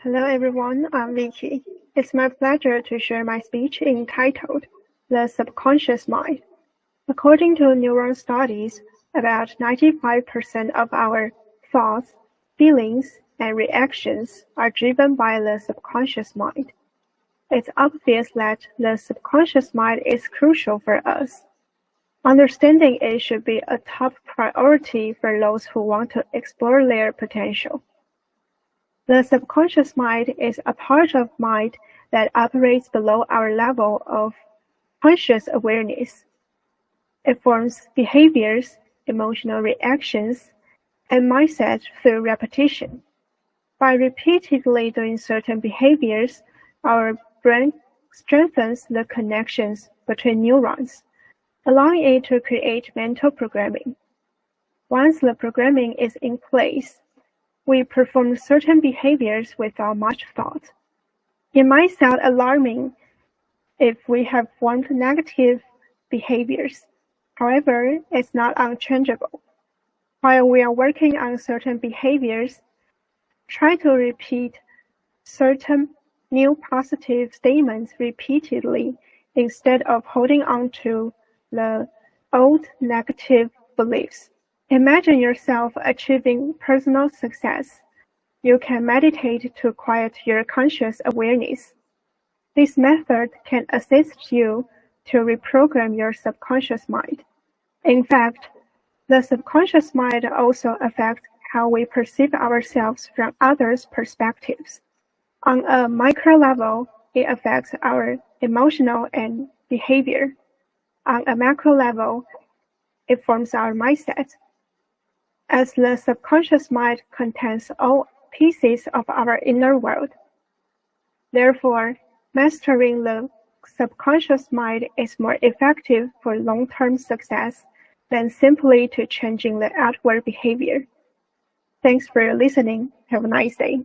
Hello everyone, I'm Vicky. It's my pleasure to share my speech entitled The Subconscious Mind. According to neuron studies, about 95% of our thoughts, feelings, and reactions are driven by the subconscious mind. It's obvious that the subconscious mind is crucial for us. Understanding it should be a top priority for those who want to explore their potential. The subconscious mind is a part of mind that operates below our level of conscious awareness. It forms behaviors, emotional reactions, and mindset through repetition. By repeatedly doing certain behaviors, our brain strengthens the connections between neurons, allowing it to create mental programming. Once the programming is in place, we perform certain behaviors without much thought. It might sound alarming if we have formed negative behaviors. However, it's not unchangeable. While we are working on certain behaviors, try to repeat certain new positive statements repeatedly instead of holding on to the old negative beliefs. Imagine yourself achieving personal success. You can meditate to quiet your conscious awareness. This method can assist you to reprogram your subconscious mind. In fact, the subconscious mind also affects how we perceive ourselves from others' perspectives. On a micro level, it affects our emotional and behavior. On a macro level, it forms our mindset. As the subconscious mind contains all pieces of our inner world. Therefore, mastering the subconscious mind is more effective for long-term success than simply to changing the outward behavior. Thanks for listening. Have a nice day.